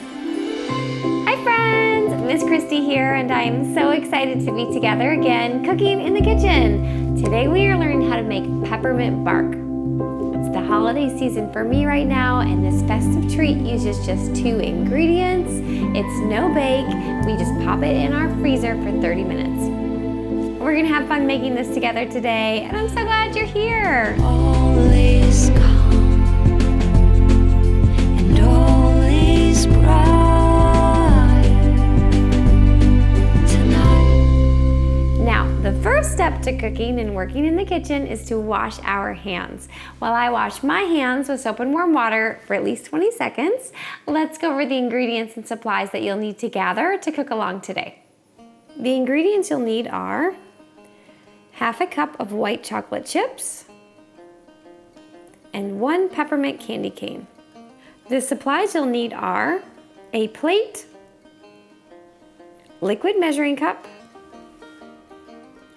Hi friends, Miss Kristi here, and I am so excited to be together again cooking in the kitchen. Today we are learning how to make peppermint bark. It's the holiday season for me right now, and this festive treat uses just 2 ingredients. It's no bake. We just pop it in our freezer for 30 minutes. We're gonna have fun making this together today, and I'm so glad you're here. All is calm and all is bright tonight. Now, the first step to cooking and working in the kitchen is to wash our hands. While I wash my hands with soap and warm water for at least 20 seconds, let's go over the ingredients and supplies that you'll need to gather to cook along today. The ingredients you'll need are 1/2 cup of white chocolate chips and 1 peppermint candy cane. The supplies you'll need are a plate, liquid measuring cup,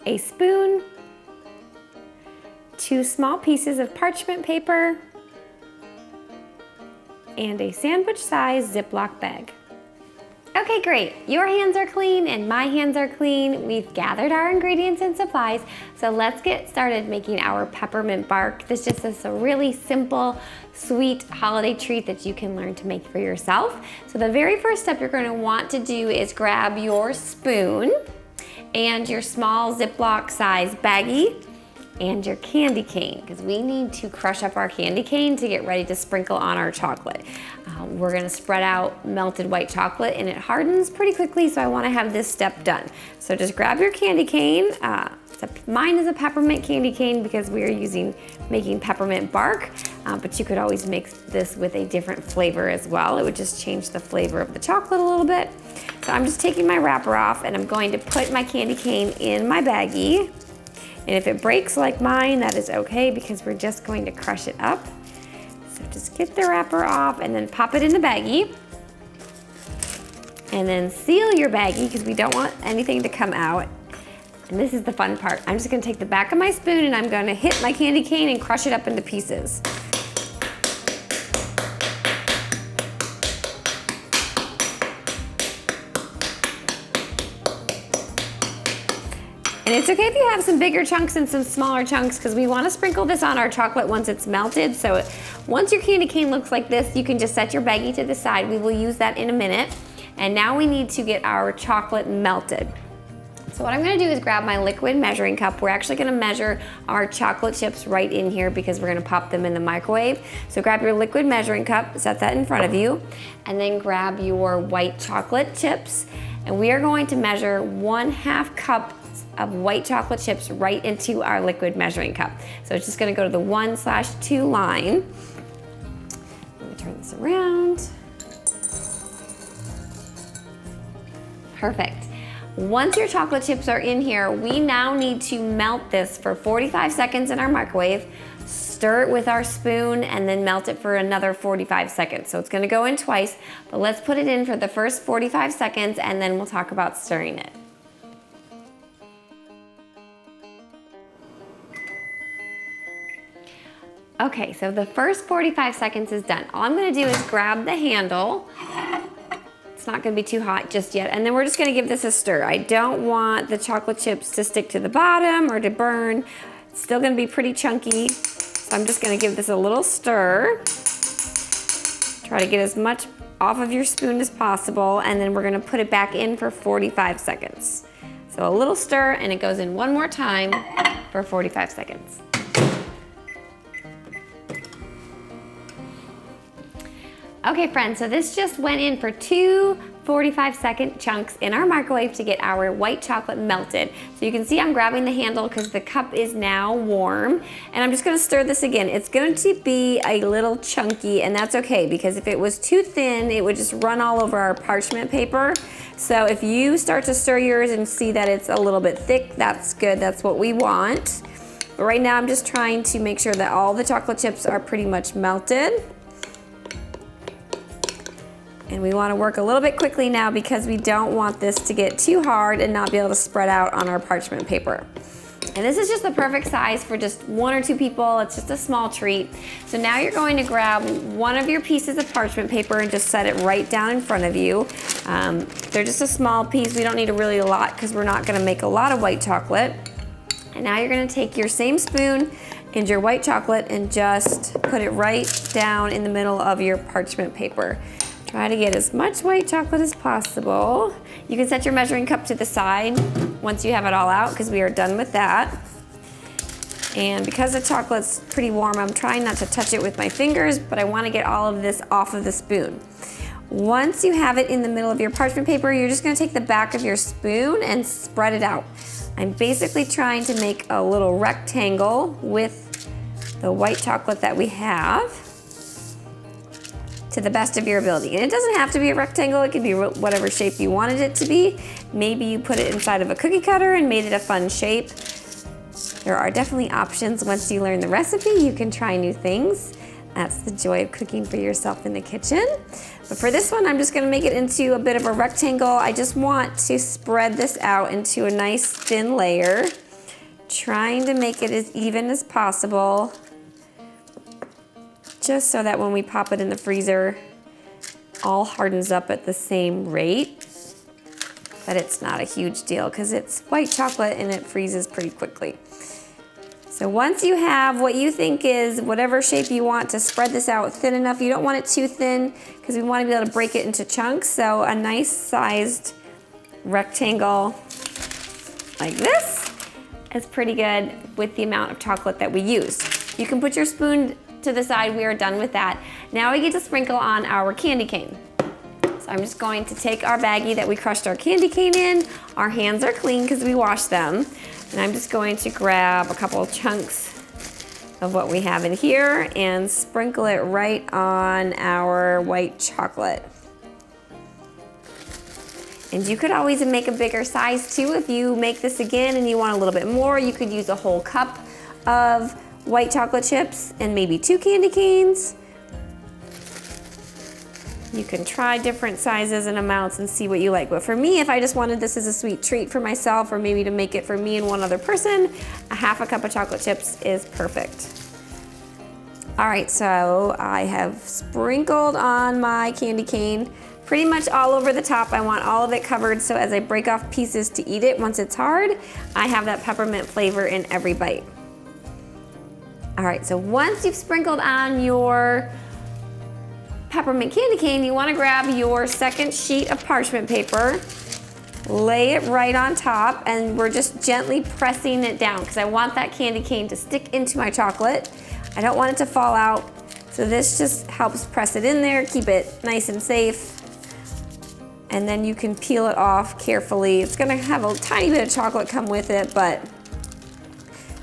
a spoon, 2 small pieces of parchment paper, and a sandwich-sized Ziplock bag. Okay, great. Your hands are clean and my hands are clean. We've gathered our ingredients and supplies, so let's get started making our peppermint bark. This just is a really simple, sweet holiday treat that you can learn to make for yourself. So the very first step you're going to want to do is grab your spoon and your small Ziploc size baggie and your candy cane, because we need to crush up our candy cane to get ready to sprinkle on our chocolate. We're gonna spread out melted white chocolate and it hardens pretty quickly, so I wanna have this step done. So just grab your candy cane. Mine is a peppermint candy cane because we are making peppermint bark, but you could always mix this with a different flavor as well. It would just change the flavor of the chocolate a little bit. So I'm just taking my wrapper off and I'm going to put my candy cane in my baggie. And if it breaks like mine, that is okay because we're just going to crush it up. So just get the wrapper off and then pop it in the baggie. And then seal your baggie because we don't want anything to come out. And this is the fun part. I'm just gonna take the back of my spoon and I'm gonna hit my candy cane and crush it up into pieces. And it's okay if you have some bigger chunks and some smaller chunks because we want to sprinkle this on our chocolate once it's melted. So once your candy cane looks like this, you can just set your baggie to the side. We will use that in a minute. And now we need to get our chocolate melted. So what I'm going to do is grab my liquid measuring cup. We're actually going to measure our chocolate chips right in here because we're going to pop them in the microwave. So grab your liquid measuring cup, set that in front of you, and then grab your white chocolate chips. And we are going to measure 1/2 cup of white chocolate chips right into our liquid measuring cup. So it's just gonna go to the 1/2 line. Let me turn this around. Perfect. Once your chocolate chips are in here, we now need to melt this for 45 seconds in our microwave, stir it with our spoon, and then melt it for another 45 seconds. So it's gonna go in twice, but let's put it in for the first 45 seconds and then we'll talk about stirring it. Okay, so the first 45 seconds is done. All I'm gonna do is grab the handle. It's not gonna be too hot just yet. And then we're just gonna give this a stir. I don't want the chocolate chips to stick to the bottom or to burn. It's still gonna be pretty chunky. So I'm just gonna give this a little stir. Try to get as much off of your spoon as possible. And then we're gonna put it back in for 45 seconds. So a little stir and it goes in one more time for 45 seconds. Okay friends, so this just went in for 2 45-second chunks in our microwave to get our white chocolate melted. So you can see I'm grabbing the handle because the cup is now warm, and I'm just gonna stir this again. It's going to be a little chunky, and that's okay because if it was too thin, it would just run all over our parchment paper. So if you start to stir yours and see that it's a little bit thick, that's good, that's what we want. But right now I'm just trying to make sure that all the chocolate chips are pretty much melted. And we want to work a little bit quickly now because we don't want this to get too hard and not be able to spread out on our parchment paper. And this is just the perfect size for just 1 or 2 people. It's just a small treat. So now you're going to grab one of your pieces of parchment paper and just set it right down in front of you. They're just a small piece. We don't need really a lot because we're not gonna make a lot of white chocolate. And now you're gonna take your same spoon and your white chocolate and just put it right down in the middle of your parchment paper. Try to get as much white chocolate as possible. You can set your measuring cup to the side once you have it all out because we are done with that. And because the chocolate's pretty warm, I'm trying not to touch it with my fingers, but I want to get all of this off of the spoon. Once you have it in the middle of your parchment paper, you're just going to take the back of your spoon and spread it out. I'm basically trying to make a little rectangle with the white chocolate that we have to the best of your ability. And it doesn't have to be a rectangle, it can be whatever shape you wanted it to be. Maybe you put it inside of a cookie cutter and made it a fun shape. There are definitely options. Once you learn the recipe, you can try new things. That's the joy of cooking for yourself in the kitchen. But for this one, I'm just gonna make it into a bit of a rectangle. I just want to spread this out into a nice thin layer, trying to make it as even as possible, just so that when we pop it in the freezer, all hardens up at the same rate. But it's not a huge deal because it's white chocolate and it freezes pretty quickly. So once you have what you think is whatever shape you want to spread this out thin enough, you don't want it too thin because we want to be able to break it into chunks. So a nice sized rectangle like this is pretty good with the amount of chocolate that we use. You can put your spoon to the side. We are done with that. Now we get to sprinkle on our candy cane. So I'm just going to take our baggie that we crushed our candy cane in. Our hands are clean because we washed them. And I'm just going to grab a couple of chunks of what we have in here and sprinkle it right on our white chocolate. And you could always make a bigger size too. If you make this again and you want a little bit more, you could use a whole cup of white chocolate chips and maybe 2 candy canes. You can try different sizes and amounts and see what you like. But for me, if I just wanted this as a sweet treat for myself or maybe to make it for me and one other person, a half a cup of chocolate chips is perfect. All right, so I have sprinkled on my candy cane pretty much all over the top. I want all of it covered so as I break off pieces to eat it once it's hard, I have that peppermint flavor in every bite. All right, so once you've sprinkled on your peppermint candy cane, you want to grab your second sheet of parchment paper, lay it right on top, and we're just gently pressing it down because I want that candy cane to stick into my chocolate. I don't want it to fall out, so this just helps press it in there, keep it nice and safe, and then you can peel it off carefully. It's going to have a tiny bit of chocolate come with it, but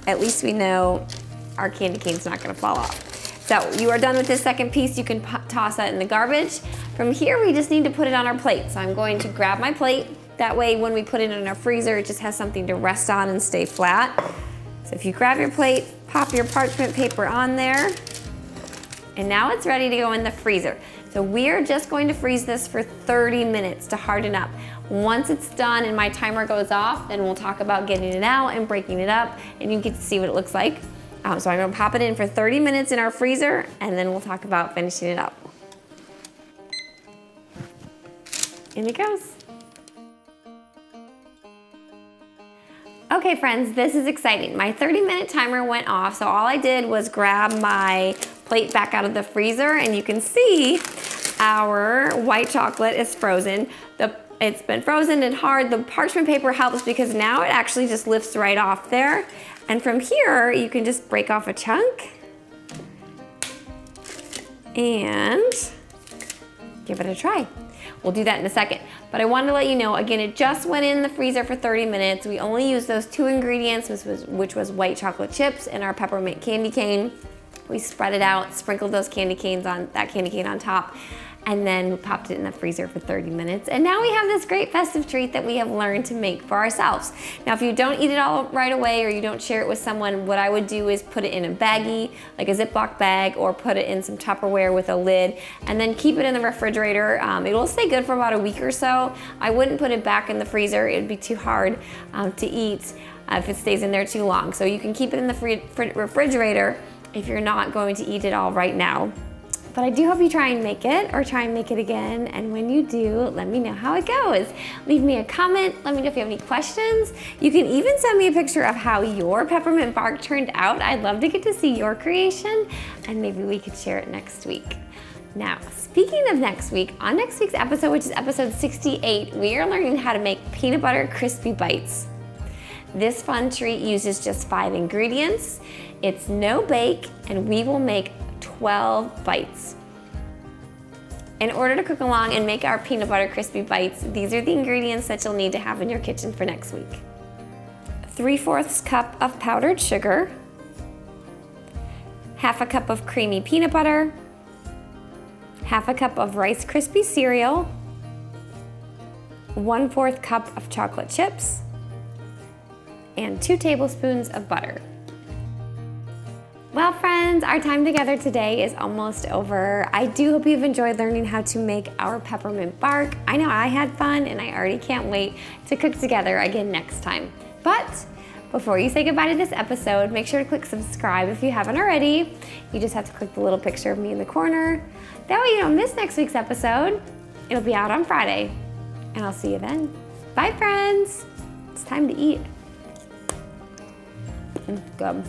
at least we know our candy cane's not going to fall off. So you are done with this second piece. You can toss that in the garbage. From here, we just need to put it on our plate. So I'm going to grab my plate. That way, when we put it in our freezer, it just has something to rest on and stay flat. So if you grab your plate, pop your parchment paper on there, and now it's ready to go in the freezer. So we are just going to freeze this for 30 minutes to harden up. Once it's done and my timer goes off, then we'll talk about getting it out and breaking it up, and you get to see what it looks like. So I'm gonna pop it in for 30 minutes in our freezer, and then we'll talk about finishing it up. In it goes. Okay friends, this is exciting. My 30-minute timer went off, so all I did was grab my plate back out of the freezer, and you can see our white chocolate is frozen. It's been frozen and hard. The parchment paper helps because now it actually just lifts right off there. And from here, you can just break off a chunk and give it a try. We'll do that in a second. But I wanted to let you know, again, it just went in the freezer for 30 minutes. We only used those 2 ingredients, which was white chocolate chips and our peppermint candy cane. We spread it out, sprinkled those candy canes on that candy cane on top, and then we popped it in the freezer for 30 minutes. And now we have this great festive treat that we have learned to make for ourselves. Now, if you don't eat it all right away or you don't share it with someone, what I would do is put it in a baggie, like a Ziplock bag, or put it in some Tupperware with a lid, and then keep it in the refrigerator. It will stay good for about a week or so. I wouldn't put it back in the freezer. It'd be too hard to eat. if it stays in there too long. So you can keep it in the refrigerator if you're not going to eat it all right now. But I do hope you try and make it, or try and make it again. And when you do, let me know how it goes. Leave me a comment. Let me know if you have any questions. You can even send me a picture of how your peppermint bark turned out. I'd love to get to see your creation, and maybe we could share it next week. Now, speaking of next week, on next week's episode, which is episode 68, we are learning how to make Peanut Butter Krispie Bites. This fun treat uses just 5 ingredients. It's no bake, and we will make 12 bites. In order to cook along and make our Peanut Butter Krispie Bites, these are the ingredients that you'll need to have in your kitchen for next week. 3/4 cup of powdered sugar, 1/2 cup of creamy peanut butter, 1/2 cup of Rice Krispie cereal, 1/4 cup of chocolate chips, and 2 tablespoons of butter. Well, friends, our time together today is almost over. I do hope you've enjoyed learning how to make our peppermint bark. I know I had fun, and I already can't wait to cook together again next time. But before you say goodbye to this episode, make sure to click subscribe if you haven't already. You just have to click the little picture of me in the corner. That way you don't miss next week's episode. It'll be out on Friday, and I'll see you then. Bye, friends. It's time to eat. Good.